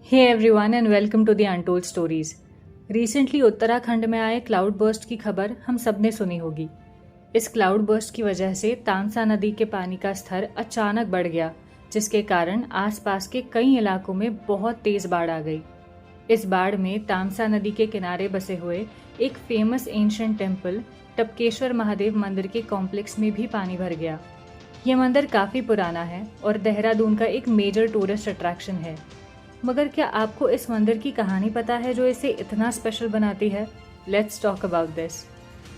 Hey everyone and welcome to the untold stories. Recently Uttarakhand में आए cloud burst की खबर हम सबने सुनी होगी। इस क्लाउड बर्स्ट की वजह से तामसा नदी के पानी का स्तर अचानक बढ़ गया, जिसके कारण आसपास के कई इलाकों में बहुत तेज बाढ़ आ गई। इस बाढ़ में तामसा नदी के किनारे बसे हुए एक famous ancient temple Tapkeshwar Mahadev मंदिर के कॉम्प्लेक्स में भी पानी भर गया। ये मंदिर काफ़ी पुराना है और देहरादून का एक मेजर टूरिस्ट अट्रैक्शन है। मगर क्या आपको इस मंदिर की कहानी पता है जो इसे इतना स्पेशल बनाती है? Let's talk about this.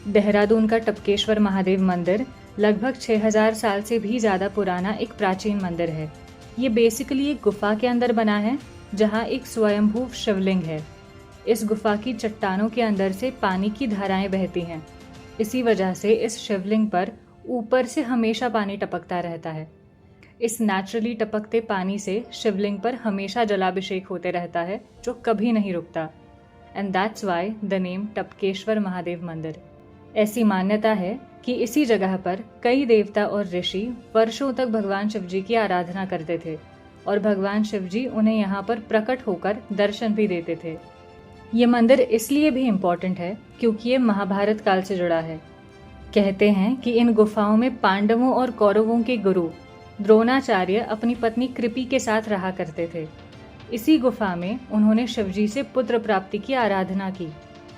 Dehradun का टपकेश्वर महादेव मंदिर लगभग 6000 साल से भी ज़्यादा पुराना एक प्राचीन मंदिर है। ये बेसिकली एक गुफा के अंदर बना है जहाँ एक स्वयंभू शिवलिंग है। इस गुफा की चट्टानों के अंदर से पानी की धाराएं बहती हैं। इसी वजह से इस शिवलिंग पर ऊपर से हमेशा पानी टपकता रहता है। इस नेचुरली टपकते पानी से शिवलिंग पर हमेशा जलाभिषेक होते रहता है, जो कभी नहीं रुकता। And that's why the name Tapkeshwar Mahadev मंदिर। ऐसी मान्यता है कि इसी जगह पर कई देवता और ऋषि वर्षों तक भगवान शिव जी की आराधना करते थे और भगवान शिव जी उन्हें यहाँ पर प्रकट होकर दर्शन भी देते थे। ये मंदिर इसलिए भी इम्पोर्टेंट है क्योंकि ये महाभारत काल से जुड़ा है। कहते हैं कि इन गुफाओं में पांडवों और कौरवों के गुरु द्रोणाचार्य अपनी पत्नी कृपि के साथ रहा करते थे। इसी गुफा में उन्होंने शिवजी से पुत्र प्राप्ति की आराधना की,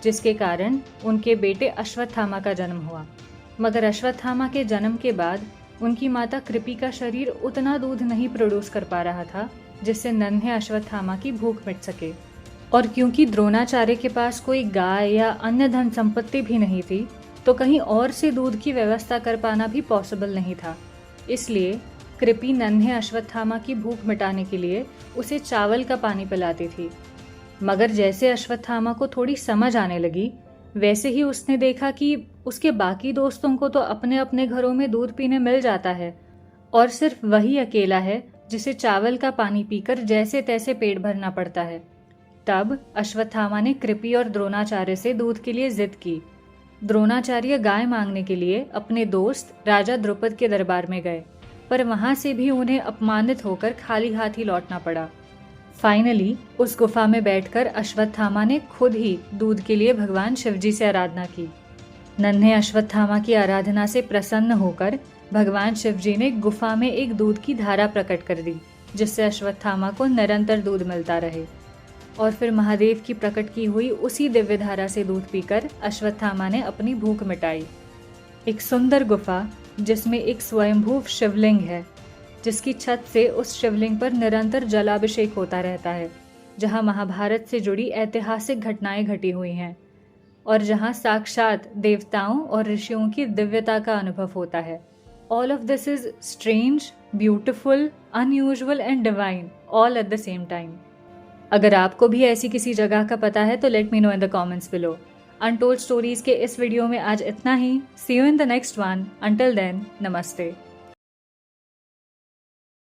जिसके कारण उनके बेटे अश्वत्थामा का जन्म हुआ। मगर अश्वत्थामा के जन्म के बाद उनकी माता कृपि का शरीर उतना दूध नहीं प्रोड्यूस कर पा रहा था जिससे नन्हे अश्वत्थामा की भूख मिट सके। और क्योंकि द्रोणाचार्य के पास कोई गाय या अन्य धन संपत्ति भी नहीं थी, तो कहीं और से दूध की व्यवस्था कर पाना भी पॉसिबल नहीं था। इसलिए कृपि नन्हे अश्वत्थामा की भूख मिटाने के लिए उसे चावल का पानी पिलाती थी। मगर जैसे अश्वत्थामा को थोड़ी समझ आने लगी, वैसे ही उसने देखा कि उसके बाकी दोस्तों को तो अपने अपने घरों में दूध पीने मिल जाता है और सिर्फ वही अकेला है जिसे चावल का पानी पीकर जैसे तैसे पेट भरना पड़ता है। तब अश्वत्थामा ने कृपि और द्रोणाचार्य से दूध के लिए जिद की। द्रोणाचार्य गाय मांगने के लिए अपने दोस्त राजा द्रुपद के दरबार में गए, पर वहां से भी उन्हें अपमानित होकर खाली हाथ ही लौटना पड़ा। फाइनली उस गुफा में बैठकर अश्वत्थामा ने खुद ही दूध के लिए भगवान शिवजी से आराधना की। नन्हे अश्वत्थामा की आराधना से प्रसन्न होकर भगवान शिवजी ने गुफा में एक दूध की धारा प्रकट कर दी, जिससे अश्वत्थामा को निरंतर दूध मिलता रहे। और फिर महादेव की प्रकट की हुई उसी दिव्य धारा से दूध पीकर अश्वत्थामा ने अपनी भूख मिटाई। एक सुंदर गुफा जिसमें एक स्वयंभू शिवलिंग है, जिसकी छत से उस शिवलिंग पर निरंतर जलाभिषेक होता रहता है, जहां महाभारत से जुड़ी ऐतिहासिक घटनाएं घटी हुई हैं और जहां साक्षात देवताओं और ऋषियों की दिव्यता का अनुभव होता है। All of this is strange, beautiful, unusual and divine, all at the same time. अगर आपको भी ऐसी किसी जगह का पता है तो let me know in the comments below. Untold stories के इस वीडियो में आज इतना ही। See you in the next one. Until then, नमस्ते।